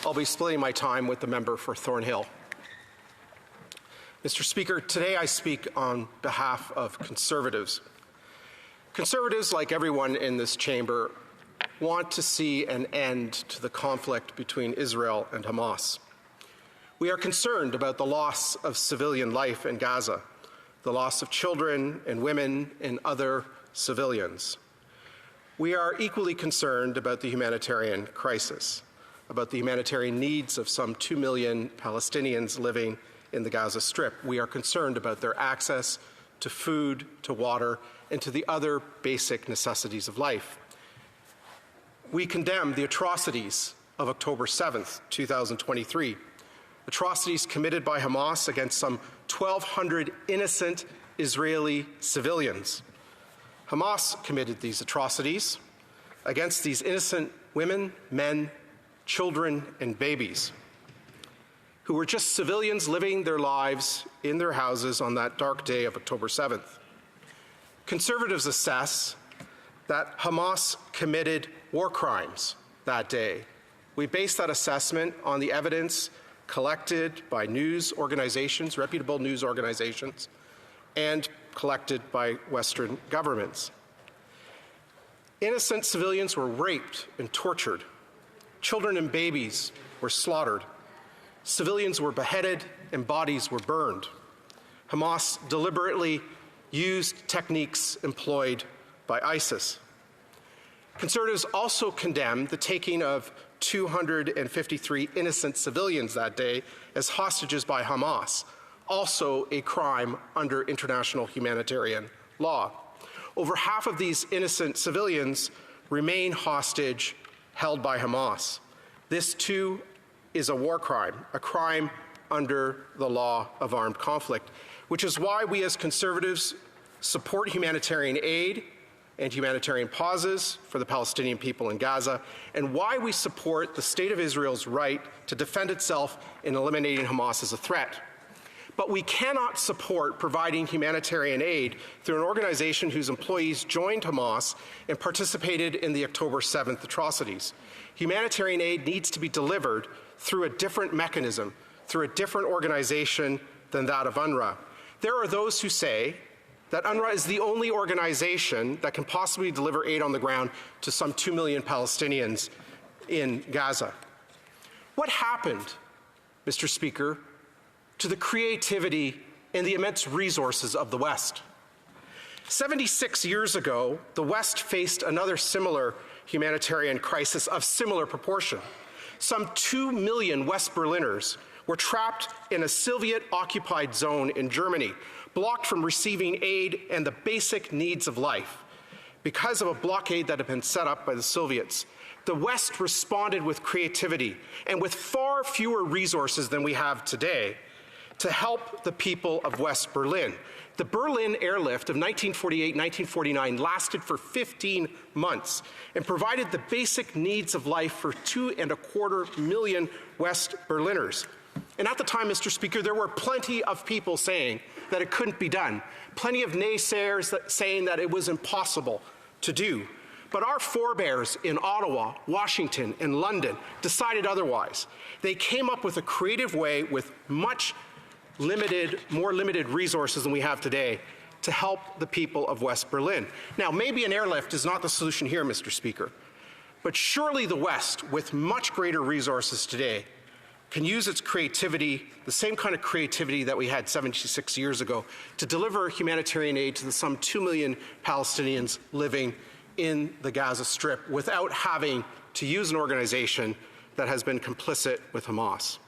I'll be splitting my time with the member for Thornhill. Mr. Speaker, today I speak on behalf of Conservatives. Conservatives, like everyone in this chamber, want to see an end to the conflict between Israel and Hamas. We are concerned about the loss of civilian life in Gaza, the loss of children and women and other civilians. We are equally concerned about the humanitarian crisis, about the humanitarian needs of some 2 million Palestinians living in the Gaza Strip. We are concerned about their access to food, to water, and to the other basic necessities of life. We condemn the atrocities of October 7th, 2023, atrocities committed by Hamas against some 1,200 innocent Israeli civilians. Hamas committed these atrocities against these innocent women, men, children, and babies who were just civilians living their lives in their houses on that dark day of October 7th. Conservatives assess that Hamas committed war crimes that day. We base that assessment on the evidence collected by news organizations, reputable news organizations, and collected by Western governments. Innocent civilians were raped and tortured. Children and babies were slaughtered. Civilians were beheaded and bodies were burned. Hamas deliberately used techniques employed by ISIS. Conservatives also condemned the taking of 253 innocent civilians that day as hostages by Hamas, also a crime under international humanitarian law. Over half of these innocent civilians remain hostage held by Hamas. This too is a war crime, a crime under the law of armed conflict, which is why we as Conservatives support humanitarian aid and humanitarian pauses for the Palestinian people in Gaza, and why we support the State of Israel's right to defend itself in eliminating Hamas as a threat. But we cannot support providing humanitarian aid through an organization whose employees joined Hamas and participated in the October 7th atrocities. Humanitarian aid needs to be delivered through a different mechanism, through a different organization than that of UNRWA. There are those who say that UNRWA is the only organization that can possibly deliver aid on the ground to some 2 million Palestinians in Gaza. What happened, Mr. Speaker, to the creativity and the immense resources of the West? 76 years ago, the West faced another similar humanitarian crisis of similar proportion. Some 2 million West Berliners were trapped in a Soviet-occupied zone in Germany, blocked from receiving aid and the basic needs of life because of a blockade that had been set up by the Soviets. The West responded with creativity and with far fewer resources than we have today to help the people of West Berlin. The Berlin airlift of 1948-1949 lasted for 15 months and provided the basic needs of life for 2.25 million West Berliners. And at the time, Mr. Speaker, there were plenty of people saying that it couldn't be done, plenty of naysayers saying that it was impossible to do. But our forebears in Ottawa, Washington, and London decided otherwise. They came up with a creative way with more limited resources than we have today to help the people of West Berlin. Now, maybe an airlift is not the solution here, Mr. Speaker, but surely the West, with much greater resources today, can use its creativity, the same kind of creativity that we had 76 years ago, to deliver humanitarian aid to the some 2 million Palestinians living in the Gaza Strip without having to use an organization that has been complicit with Hamas.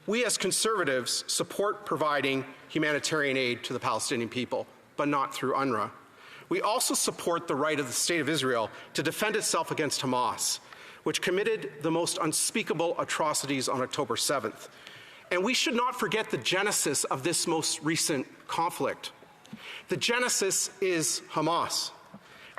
We as Conservatives support providing humanitarian aid to the Palestinian people, but not through UNRWA. We also support the right of the State of Israel to defend itself against Hamas, which committed the most unspeakable atrocities on October 7th. And we should not forget the genesis of this most recent conflict. The genesis is Hamas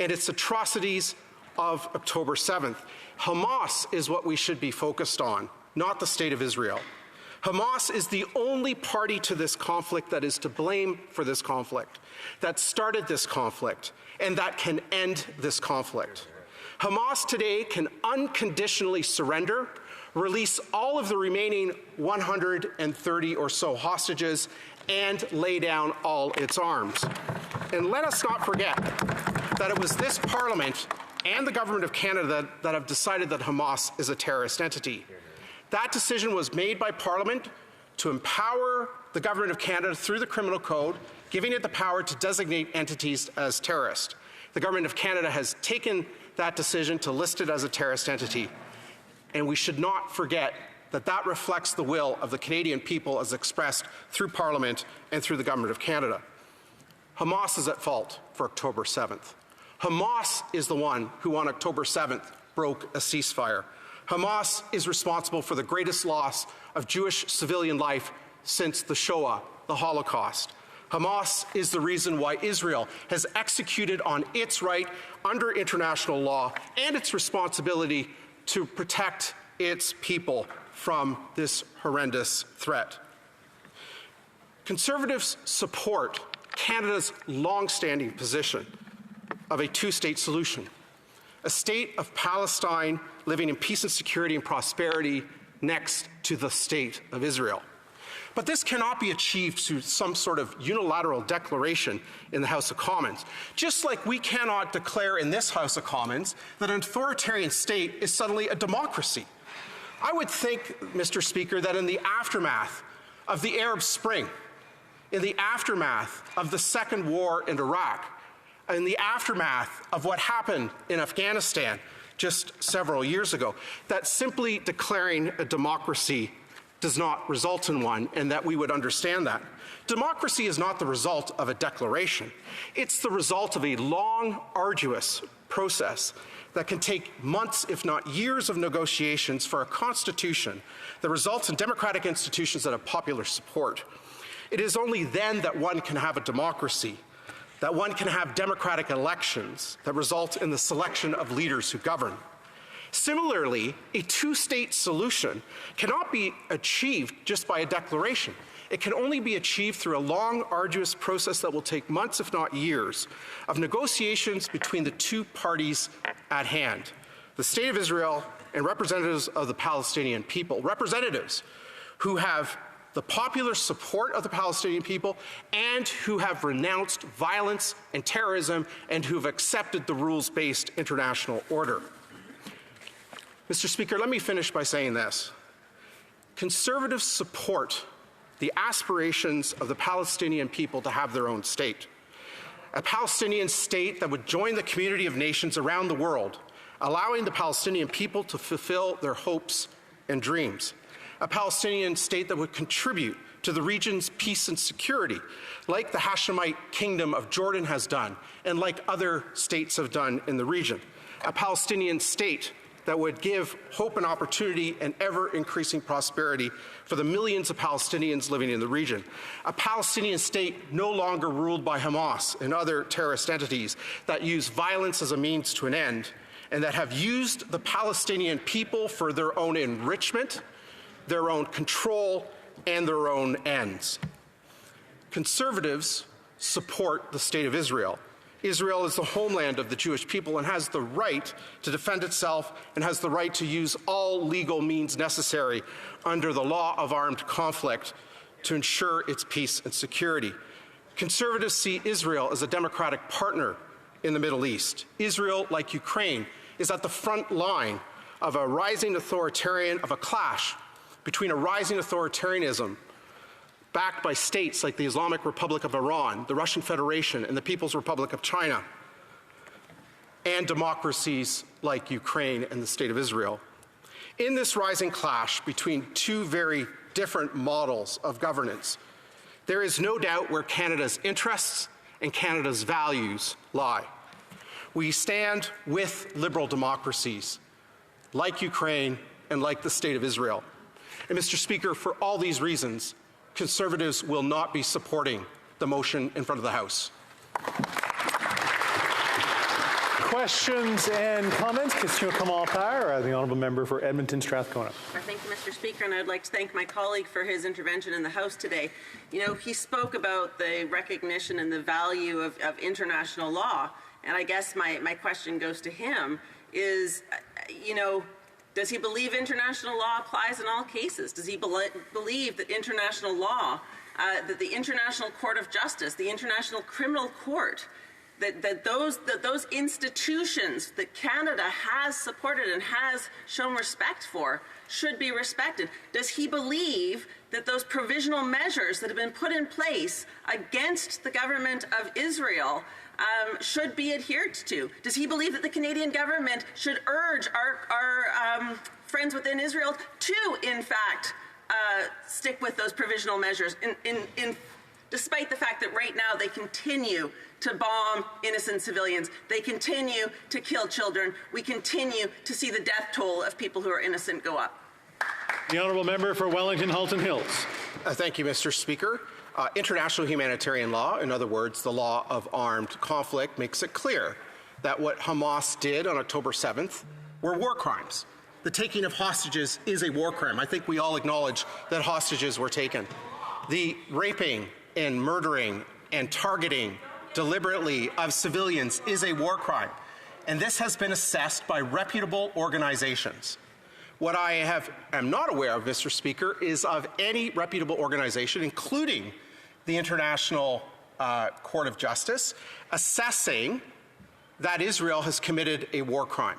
and its atrocities of October 7th. Hamas is what we should be focused on, not the State of Israel. Hamas is the only party to this conflict that is to blame for this conflict, that started this conflict, and that can end this conflict. Hamas today can unconditionally surrender, release all of the remaining 130 or so hostages, and lay down all its arms. And let us not forget that it was this Parliament and the Government of Canada that have decided that Hamas is a terrorist entity. That decision was made by Parliament to empower the Government of Canada through the Criminal Code, giving it the power to designate entities as terrorist. The Government of Canada has taken that decision to list it as a terrorist entity, and we should not forget that that reflects the will of the Canadian people as expressed through Parliament and through the Government of Canada. Hamas is at fault for October 7th. Hamas is the one who on October 7th broke a ceasefire. Hamas is responsible for the greatest loss of Jewish civilian life since the Shoah, the Holocaust. Hamas is the reason why Israel has executed on its right under international law and its responsibility to protect its people from this horrendous threat. Conservatives support Canada's long-standing position of a two-state solution, a state of Palestine living in peace and security and prosperity next to the state of Israel. But this cannot be achieved through some sort of unilateral declaration in the House of Commons, just like we cannot declare in this House of Commons that an authoritarian state is suddenly a democracy. I would think, Mr. Speaker, that in the aftermath of the Arab Spring, in the aftermath of the Second War in Iraq, in the aftermath of what happened in Afghanistan just several years ago, that simply declaring a democracy does not result in one, and that we would understand that. Democracy is not the result of a declaration. It's the result of a long, arduous process that can take months, if not years, of negotiations for a constitution that results in democratic institutions that have popular support. It is only then that one can have a democracy, that one can have democratic elections that result in the selection of leaders who govern. Similarly, a two-state solution cannot be achieved just by a declaration. It can only be achieved through a long, arduous process that will take months, if not years, of negotiations between the two parties at hand, the State of Israel and representatives of the Palestinian people, representatives who have the popular support of the Palestinian people and who have renounced violence and terrorism and who have accepted the rules-based international order. Mr. Speaker, let me finish by saying this. Conservatives support the aspirations of the Palestinian people to have their own state, a Palestinian state that would join the community of nations around the world, allowing the Palestinian people to fulfill their hopes and dreams, a Palestinian state that would contribute to the region's peace and security, like the Hashemite Kingdom of Jordan has done, and like other states have done in the region, a Palestinian state that would give hope and opportunity and ever-increasing prosperity for the millions of Palestinians living in the region. A Palestinian state no longer ruled by Hamas and other terrorist entities that use violence as a means to an end and that have used the Palestinian people for their own enrichment, their own control, and their own ends. Conservatives support the State of Israel. Israel is the homeland of the Jewish people and has the right to defend itself and has the right to use all legal means necessary under the law of armed conflict to ensure its peace and security. Conservatives see Israel as a democratic partner in the Middle East. Israel, like Ukraine, is at the front line of a rising authoritarian, of a clash between a rising authoritarianism backed by states like the Islamic Republic of Iran, the Russian Federation, and the People's Republic of China, and democracies like Ukraine and the State of Israel. In this rising clash between two very different models of governance, there is no doubt where Canada's interests and Canada's values lie. We stand with liberal democracies like Ukraine and like the State of Israel. And Mr. Speaker, for all these reasons, Conservatives will not be supporting the motion in front of the House. Questions and comments? Question commentaire, the honourable member for Edmonton Strathcona. Thank you, Mr. Speaker, and I'd like to thank my colleague for his intervention in the House today. You know, he spoke about the recognition and the value of international law, and I guess my question goes to him. is, does he believe international law applies in all cases? Does he believe that international law, that the International Court of Justice, the International Criminal Court, that those institutions that Canada has supported and has shown respect for should be respected? Does he believe that those provisional measures that have been put in place against the government of Israel should be adhered to? Does he believe that the Canadian government should urge our friends within Israel to, in fact, stick with those provisional measures, despite the fact that right now they continue to bomb innocent civilians, they continue to kill children, we continue to see the death toll of people who are innocent go up? The honourable member for Wellington Halton Hills. Thank you, Mr. Speaker. International humanitarian law, in other words, the law of armed conflict, makes it clear that what Hamas did on October 7th were war crimes. The taking of hostages is a war crime. I think we all acknowledge that hostages were taken. The raping and murdering and targeting deliberately of civilians is a war crime. And this has been assessed by reputable organizations. What I am not aware of, Mr. Speaker, is of any reputable organization, including the International Court of Justice, assessing that Israel has committed a war crime.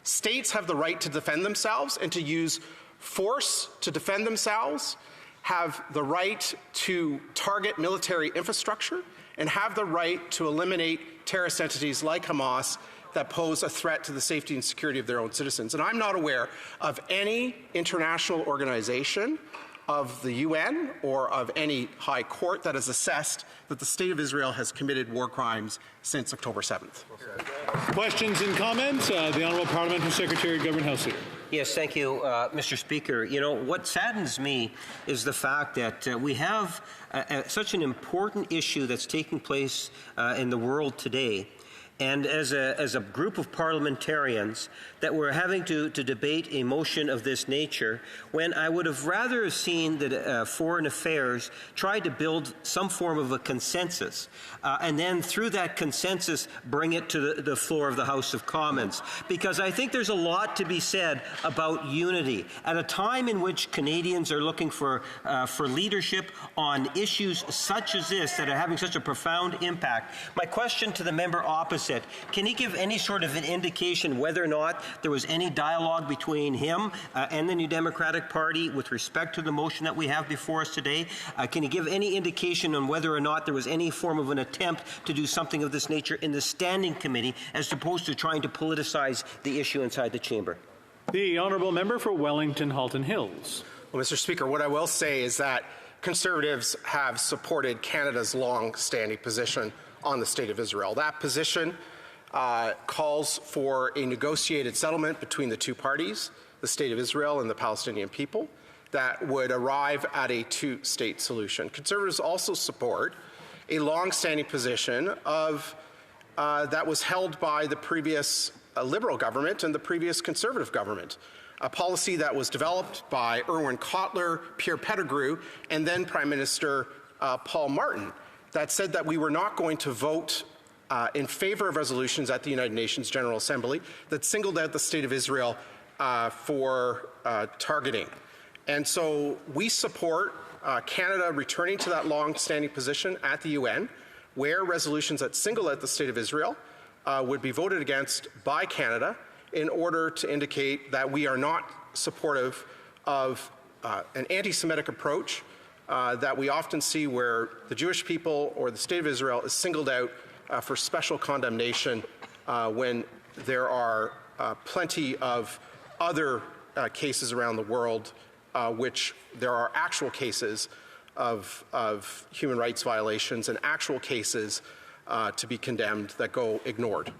States have the right to defend themselves and to use force to defend themselves, have the right to target military infrastructure, and have the right to eliminate terrorist entities like Hamas that pose a threat to the safety and security of their own citizens. And I'm not aware of any international organization of the UN or of any high court that has assessed that the State of Israel has committed war crimes since October 7th. Questions and comments? The Honourable Parliamentary Secretary, Government House Leader. Yes, thank you, Mr. Speaker. You know, what saddens me is the fact that we have such an important issue that's taking place in the world today. And as a group of parliamentarians, that we're having to debate a motion of this nature, when I would have rather seen that Foreign Affairs try to build some form of a consensus, and then through that consensus bring it to the floor of the House of Commons. Because I think there's a lot to be said about unity. At a time in which Canadians are looking for leadership on issues such as this that are having such a profound impact, my question to the member opposite, can he give any sort of an indication whether or not there was any dialogue between him and the New Democratic Party with respect to the motion that we have before us today? Can he give any indication on whether or not there was any form of an attempt to do something of this nature in the Standing Committee as opposed to trying to politicize the issue inside the chamber? The honourable member for Wellington Halton Hills. Well, Mr. Speaker, what I will say is that Conservatives have supported Canada's long-standing position on the State of Israel. That position calls for a negotiated settlement between the two parties, the State of Israel and the Palestinian people, that would arrive at a two-state solution. Conservatives also support a long-standing position that was held by the previous Liberal government and the previous Conservative government, a policy that was developed by Irwin Cotler, Pierre Pettigrew, and then Prime Minister Paul Martin, that said that we were not going to vote in favor of resolutions at the United Nations General Assembly that singled out the State of Israel for targeting. And so we support Canada returning to that long-standing position at the UN, where resolutions that single out the State of Israel would be voted against by Canada in order to indicate that we are not supportive of an anti-Semitic approach that we often see where the Jewish people or the State of Israel is singled out for special condemnation when there are plenty of other cases around the world which there are actual cases of human rights violations and actual cases to be condemned that go ignored.